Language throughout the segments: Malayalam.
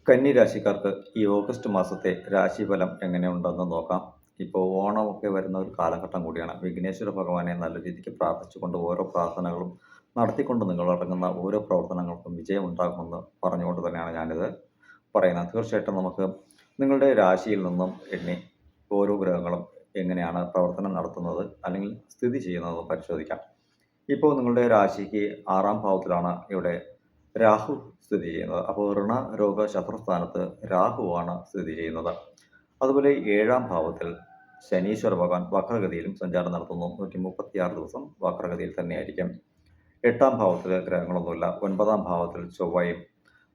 കന്നി രാശിക്കാർക്ക് ഈ ഓഗസ്റ്റ് മാസത്തെ രാശിഫലം എങ്ങനെയുണ്ടെന്ന് നോക്കാം. ഇപ്പോൾ ഓണമൊക്കെ വരുന്ന ഒരു കാലഘട്ടം കൂടിയാണ്. വിഘ്നേശ്വര ഭഗവാനെ നല്ല രീതിക്ക് പ്രാർത്ഥിച്ചുകൊണ്ട് ഓരോ പ്രാർത്ഥനകളും നടത്തിക്കൊണ്ട് നിങ്ങളിറങ്ങുന്ന ഓരോ പ്രവർത്തനങ്ങൾക്കും വിജയമുണ്ടാകുമെന്ന് പറഞ്ഞുകൊണ്ട് തന്നെയാണ് ഞാനിത് പറയുന്നത്. തീർച്ചയായിട്ടും നമുക്ക് നിങ്ങളുടെ രാശിയിൽ നിന്നും എണ്ണി ഓരോ ഗ്രഹങ്ങളും എങ്ങനെയാണ് പ്രവർത്തനം നടത്തുന്നത് അല്ലെങ്കിൽ സ്ഥിതി ചെയ്യുന്നത് പരിശോധിക്കാം. ഇപ്പോൾ നിങ്ങളുടെ രാശിക്ക് 6-ാം ഭാവത്തിലാണ് ഇവിടെ രാഹു സ്ഥിതി ചെയ്യുന്നത്. അപ്പോൾ രോഗ ശത്രുസ്ഥാനത്ത് രാഹുവാണ് സ്ഥിതി ചെയ്യുന്നത്. അതുപോലെ 7-ാം ഭാവത്തിൽ ശനീശ്വര ഭഗവാൻ വക്രഗതിയിലും സഞ്ചാരം നടത്തുന്നു. 136 ദിവസം വക്രഗതിയിൽ തന്നെയായിരിക്കും. 8-ാം ഭാവത്തിൽ ഗ്രഹങ്ങളൊന്നുമില്ല. 9-ാം ഭാവത്തിൽ ചൊവ്വയും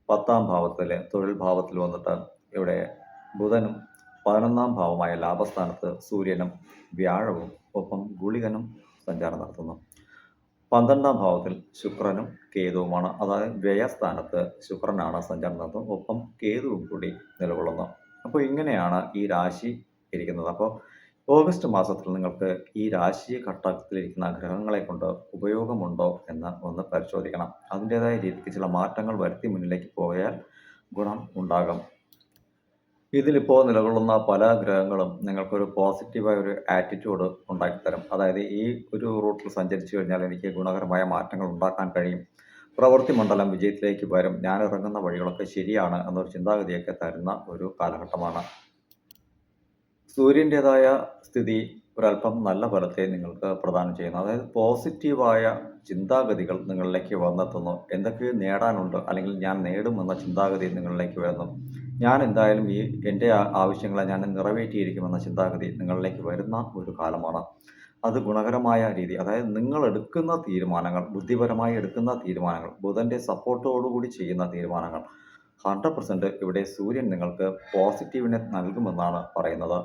10-ാം ഭാവത്തിൽ തൊഴിൽ ഭാവത്തിൽ വന്നിട്ട് ഇവിടെ ബുധനും 11-ാം ഭാവമായ ലാഭസ്ഥാനത്ത് സൂര്യനും വ്യാഴവും ഒപ്പം ഗുളികനും സഞ്ചാരം നടത്തുന്നു. 12-ാം ഭാവത്തിൽ ശുക്രനും കേതുവുമാണ്. അതായത് വ്യയസ്ഥാനത്ത് ശുക്രനാണ് സഞ്ചാരം നടത്തുന്നത്. ഒപ്പം കേതുവും കൂടി നിലകൊള്ളുന്നു. അപ്പോൾ ഇങ്ങനെയാണ് ഈ രാശി ഇരിക്കുന്നത്. അപ്പോൾ ഓഗസ്റ്റ് മാസത്തിൽ നിങ്ങൾക്ക് ഈ രാശി ഘട്ടത്തിലിരിക്കുന്ന ഗ്രഹങ്ങളെ കൊണ്ട് ഉപയോഗമുണ്ടോ എന്ന് ഒന്ന് പരിശോധിക്കണം. അതിൻ്റെതായ രീതിക്ക് ചില മാറ്റങ്ങൾ വരുത്തി മുന്നിലേക്ക് പോയാൽ ഗുണം ഉണ്ടാകും. ഇതിലിപ്പോൾ നിലകൊള്ളുന്ന പല ഗ്രഹങ്ങളും നിങ്ങൾക്കൊരു പോസിറ്റീവായ ഒരു ആറ്റിറ്റ്യൂഡ് ഉണ്ടാക്കിത്തരും. അതായത് ഈ ഒരു റൂട്ടിൽ സഞ്ചരിച്ചു കഴിഞ്ഞാൽ എനിക്ക് ഗുണകരമായ മാറ്റങ്ങൾ ഉണ്ടാക്കാൻ കഴിയും, പ്രവൃത്തി മണ്ഡലം വിജയത്തിലേക്ക് വരും, ഞാൻ ഇറങ്ങുന്ന വഴികളൊക്കെ ശരിയാണ് എന്നൊരു ചിന്താഗതിയൊക്കെ തരുന്ന ഒരു കാലഘട്ടമാണ്. സൂര്യൻ്റെതായ സ്ഥിതി ഒരല്പം നല്ല ഫലത്തെ നിങ്ങൾക്ക് പ്രദാനം ചെയ്യുന്നു. അതായത് പോസിറ്റീവായ ചിന്താഗതികൾ നിങ്ങളിലേക്ക് വന്നെത്തുന്നു. എന്തൊക്കെ നേടാനുണ്ട് അല്ലെങ്കിൽ ഞാൻ നേടുമെന്ന ചിന്താഗതി നിങ്ങളിലേക്ക് വരുന്നു. ഞാൻ എന്തായാലും എൻ്റെ ആവശ്യങ്ങളെ ഞാൻ നിറവേറ്റിയിരിക്കുമെന്ന ചിന്താഗതി നിങ്ങളിലേക്ക് വരുന്ന ഒരു കാലമാണ്. അത് ഗുണകരമായ രീതി, അതായത് നിങ്ങൾ എടുക്കുന്ന തീരുമാനങ്ങൾ, ബുദ്ധിപരമായി എടുക്കുന്ന തീരുമാനങ്ങൾ, ബുധൻ്റെ സപ്പോർട്ടോടുകൂടി ചെയ്യുന്ന തീരുമാനങ്ങൾ 100% ഇവിടെ സൂര്യൻ നിങ്ങൾക്ക് പോസിറ്റീവിനെ നൽകുമെന്നാണ് പറയുന്നത്.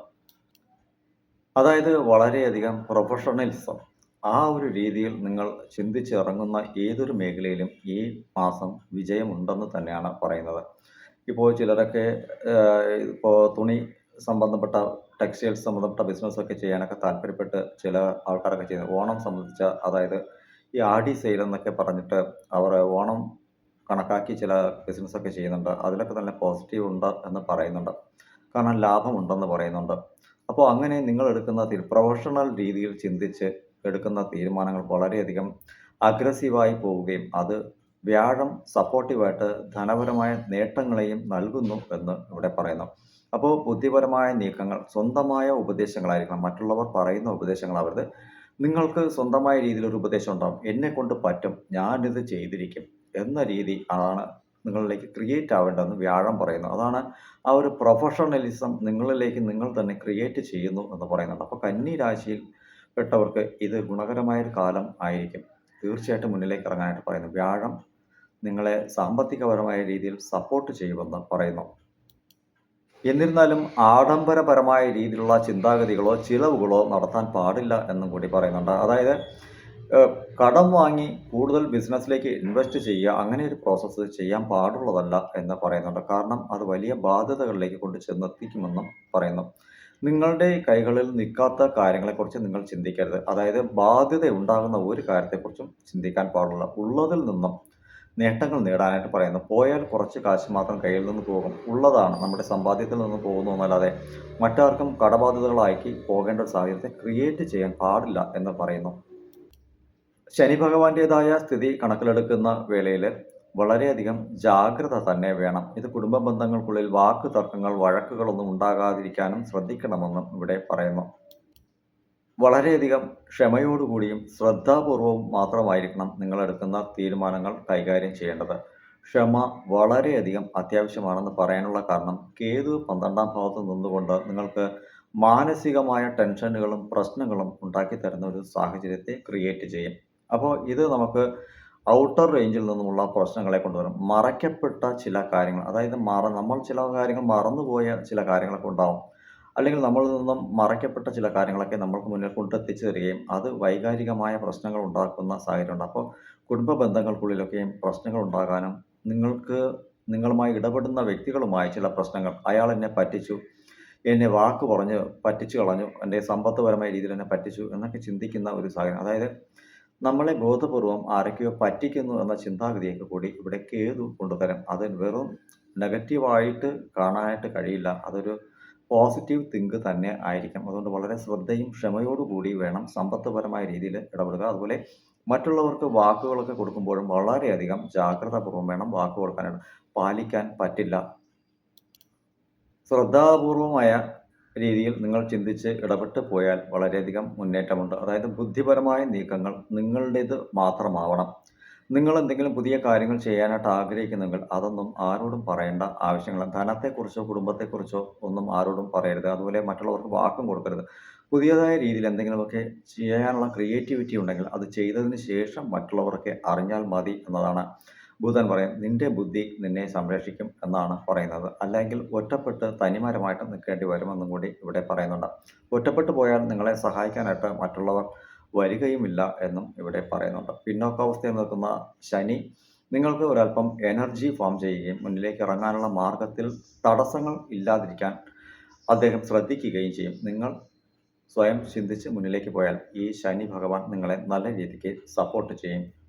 അതായത് വളരെയധികം പ്രൊഫഷണലിസം, ആ ഒരു രീതിയിൽ നിങ്ങൾ ചിന്തിച്ചിറങ്ങുന്ന ഏതൊരു മേഖലയിലും ഈ മാസം വിജയമുണ്ടെന്ന് തന്നെയാണ് പറയുന്നത്. ഇപ്പോൾ ചിലരൊക്കെ ഇപ്പോൾ തുണി സംബന്ധപ്പെട്ട ടെക്സ്റ്റൈൽസ് സംബന്ധപ്പെട്ട ബിസിനസ്സൊക്കെ ചെയ്യാനൊക്കെ താല്പര്യപ്പെട്ട് ചില ആൾക്കാരൊക്കെ ചെയ്യുന്നത് ഓണം സംബന്ധിച്ച, അതായത് ഈ ആടി സെയിൽ എന്നൊക്കെ പറഞ്ഞിട്ട് അവർ ഓണം കണക്കാക്കി ചില ബിസിനസ്സൊക്കെ ചെയ്യുന്നുണ്ട്. അതിലൊക്കെ നല്ല പോസിറ്റീവ് ഉണ്ട് എന്ന് പറയുന്നുണ്ട്. കാരണം ലാഭമുണ്ടെന്ന് പറയുന്നുണ്ട്. അപ്പോൾ അങ്ങനെ നിങ്ങൾ എടുക്കുന്ന പ്രൊഫഷണൽ രീതിയിൽ ചിന്തിച്ച് എടുക്കുന്ന തീരുമാനങ്ങൾ വളരെയധികം അഗ്രസീവായി പോവുകയും അത് വ്യാഴം സപ്പോർട്ടീവായിട്ട് ധനപരമായ നേട്ടങ്ങളെയും നൽകുന്നു എന്ന് ഇവിടെ പറയുന്നു. അപ്പോൾ ബുദ്ധിപരമായ നീക്കങ്ങൾ, സ്വന്തമായ ഉപദേശങ്ങളായിരിക്കണം. മറ്റുള്ളവർ പറയുന്ന ഉപദേശങ്ങളാവരുത്. നിങ്ങൾക്ക് സ്വന്തമായ രീതിയിൽ ഒരു ഉപദേശം ഉണ്ടാവും. എന്നെക്കൊണ്ട് പറ്റും, ഞാനിത് ചെയ്തിരിക്കും എന്ന രീതി ആണ് നിങ്ങളിലേക്ക് ക്രിയേറ്റ് ആവേണ്ടതെന്ന് വ്യാഴം പറയുന്നു. അതാണ് ആ ഒരു പ്രൊഫഷണലിസം നിങ്ങളിലേക്ക് നിങ്ങൾ തന്നെ ക്രിയേറ്റ് ചെയ്യുന്നു എന്ന് പറയുന്നുണ്ട്. അപ്പോൾ കന്നി രാശിയിൽ പെട്ടവർക്ക് ഇത് ഗുണകരമായൊരു കാലം ആയിരിക്കും. തീർച്ചയായിട്ടും മുന്നിലേക്ക് ഇറങ്ങാനായിട്ട് പറയുന്നു. വ്യാഴം നിങ്ങളെ സാമ്പത്തികപരമായ രീതിയിൽ സപ്പോർട്ട് ചെയ്യുമെന്ന് പറയുന്നു. എന്നിരുന്നാലും ആഡംബരപരമായ രീതിയിലുള്ള ചിന്താഗതികളോ ചിലവുകളോ നടത്താൻ പാടില്ല എന്നും കൂടി പറയുന്നുണ്ട്. അതായത് കടം വാങ്ങി കൂടുതൽ ബിസിനസ്സിലേക്ക് ഇൻവെസ്റ്റ് ചെയ്യുക, അങ്ങനെ ഒരു പ്രോസസ്സ് ചെയ്യാൻ പാടുള്ളതല്ല എന്ന് പറയുന്നുണ്ട്. കാരണം അത് വലിയ ബാധ്യതകളിലേക്ക് കൊണ്ട് ചെന്നെത്തിക്കുമെന്നും പറയുന്നു. നിങ്ങളുടെ കൈകളിൽ നിൽക്കാത്ത കാര്യങ്ങളെക്കുറിച്ച് നിങ്ങൾ ചിന്തിക്കരുത്. അതായത് ബാധ്യത ഉണ്ടാകുന്ന ഒരു കാര്യത്തെക്കുറിച്ചും ചിന്തിക്കാൻ പാടില്ല. ഉള്ളതിൽ നിന്നും നേട്ടങ്ങൾ നേടാനായിട്ട് പറയുന്നു. പോയാൽ കുറച്ച് കാശ് മാത്രം കയ്യിൽ നിന്ന് പോകും. ഉള്ളതാണ് നമ്മുടെ സമ്പാദ്യത്തിൽ നിന്ന് പോകുന്നു എന്നല്ലാതെ മറ്റാർക്കും കടബാധ്യതകളാക്കി പോകേണ്ട ഒരു സാഹചര്യത്തെ ക്രിയേറ്റ് ചെയ്യാൻ പാടില്ല എന്ന് പറയുന്നു. ശനി ഭഗവാന്റേതായ സ്ഥിതി കണക്കിലെടുക്കുന്ന വേളയിൽ വളരെയധികം ജാഗ്രത തന്നെ വേണം. ഇത് കുടുംബ ബന്ധങ്ങൾക്കുള്ളിൽ വാക്ക് തർക്കങ്ങൾ, വഴക്കുകളൊന്നും ഉണ്ടാകാതിരിക്കാനും ശ്രദ്ധിക്കണമെന്നും ഇവിടെ പറയുന്നു. വളരെയധികം ക്ഷമയോടുകൂടിയും ശ്രദ്ധാപൂർവവും മാത്രമായിരിക്കണം നിങ്ങളെടുക്കുന്ന തീരുമാനങ്ങൾ കൈകാര്യം ചെയ്യേണ്ടത്. ക്ഷമ വളരെയധികം അത്യാവശ്യമാണെന്ന് പറയാനുള്ള കാരണം കേതു 12-ാം ഭാവത്ത് നിന്നുകൊണ്ട് നിങ്ങൾക്ക് മാനസികമായ ടെൻഷനുകളും പ്രശ്നങ്ങളും ഉണ്ടാക്കി തരുന്ന ഒരു സാഹചര്യത്തെ ക്രിയേറ്റ് ചെയ്യും. അപ്പോൾ ഇത് നമുക്ക് ഔട്ടർ റേഞ്ചിൽ നിന്നുമുള്ള പ്രശ്നങ്ങളെ കൊണ്ടുവരും. മറയ്ക്കപ്പെട്ട ചില കാര്യങ്ങൾ, അതായത് നമ്മൾ ചില കാര്യങ്ങൾ മറന്നുപോയ ചില കാര്യങ്ങളൊക്കെ ഉണ്ടാവും. അല്ലെങ്കിൽ നമ്മളിൽ നിന്നും മറയ്ക്കപ്പെട്ട ചില കാര്യങ്ങളൊക്കെ നമ്മൾക്ക് മുന്നിൽ കൊണ്ടെത്തിച്ചു തരികയും അത് വൈകാരികമായ പ്രശ്നങ്ങൾ ഉണ്ടാക്കുന്ന സാഹചര്യമുണ്ട്. അപ്പോൾ കുടുംബ ബന്ധങ്ങൾക്കുള്ളിലൊക്കെയും പ്രശ്നങ്ങൾ ഉണ്ടാകാനും നിങ്ങളുമായി ഇടപെടുന്ന വ്യക്തികളുമായി ചില പ്രശ്നങ്ങൾ, അയാൾ എന്നെ പറ്റിച്ചു, എന്നെ വാക്ക് പറഞ്ഞ് പറ്റിച്ചു കളഞ്ഞു, എൻ്റെ സമ്പത്തുപരമായ രീതിയിൽ എന്നെ പറ്റിച്ചു എന്നൊക്കെ ചിന്തിക്കുന്ന ഒരു സാഹചര്യം, അതായത് നമ്മളെ ബോധപൂർവം ആരൊക്കെയോ പറ്റിക്കുന്നു എന്ന ചിന്താഗതിയൊക്കെ കൂടി ഇവിടെ കേതു കൊണ്ടുതരും. അത് വെറും നെഗറ്റീവായിട്ട് കാണാനായിട്ട് കഴിയില്ല. അതൊരു പോസിറ്റീവ് തിങ്ക് തന്നെ ആയിരിക്കും. അതുകൊണ്ട് വളരെ ശ്രദ്ധയും ക്ഷമയോടുകൂടി വേണം സമ്പത്തുപരമായ രീതിയിൽ ഇടപെടുക. അതുപോലെ മറ്റുള്ളവർക്ക് വാക്കുകളൊക്കെ കൊടുക്കുമ്പോഴും വളരെയധികം ജാഗ്രതാപൂർവ്വം വേണം വാക്ക് കൊടുക്കാനായിട്ട്. പാലിക്കാൻ പറ്റില്ല. ശ്രദ്ധാപൂർവമായ രീതിയിൽ നിങ്ങൾ ചിന്തിച്ച് ഇടപെട്ട് പോയാൽ വളരെയധികം മുന്നേറ്റമുണ്ട്. അതായത് ബുദ്ധിപരമായ നീക്കങ്ങൾ നിങ്ങളുടേത് മാത്രമാവണം. നിങ്ങൾ എന്തെങ്കിലും പുതിയ കാര്യങ്ങൾ ചെയ്യാനായിട്ട് ആഗ്രഹിക്കുന്നെങ്കിൽ അതൊന്നും ആരോടും പറയേണ്ട ആവശ്യമില്ല. ധനത്തെക്കുറിച്ചോ കുടുംബത്തെക്കുറിച്ചോ ഒന്നും ആരോടും പറയരുത്. അതുപോലെ മറ്റുള്ളവർക്ക് വാക്കും കൊടുക്കരുത്. പുതിയതായ രീതിയിൽ എന്തെങ്കിലുമൊക്കെ ചെയ്യാനുള്ള ക്രിയേറ്റിവിറ്റി ഉണ്ടെങ്കിൽ അത് ചെയ്തതിന് ശേഷം മറ്റുള്ളവർക്ക് അറിഞ്ഞാൽ മതി എന്നതാണ്. ബുധൻ പറയും നിന്റെ ബുദ്ധി നിന്നെ സംരക്ഷിക്കും എന്നാണ് പറയുന്നത്. അല്ലെങ്കിൽ ഒറ്റപ്പെട്ട് തനിമരമായിട്ട് നിൽക്കേണ്ടി വരുമെന്നും കൂടി ഇവിടെ പറയുന്നുണ്ട്. ഒറ്റപ്പെട്ടു പോയാൽ നിങ്ങളെ സഹായിക്കാനായിട്ട് മറ്റുള്ളവർ വരികയുമില്ല എന്നും ഇവിടെ പറയുന്നുണ്ട്. പിന്നോക്കാവസ്ഥയിൽ നിൽക്കുന്ന ശനി നിങ്ങൾക്ക് ഒരല്പം എനർജി ഫോം ചെയ്യുകയും മുന്നിലേക്ക് ഇറങ്ങാനുള്ള മാർഗത്തിൽ തടസ്സങ്ങൾ ഇല്ലാതിരിക്കാൻ അദ്ദേഹം ശ്രദ്ധിക്കുകയും ചെയ്യും. നിങ്ങൾ സ്വയം ചിന്തിച്ച് മുന്നിലേക്ക് പോയാൽ ഈ ശനി ഭഗവാൻ നിങ്ങളെ നല്ല രീതിക്ക് സപ്പോർട്ട് ചെയ്യും.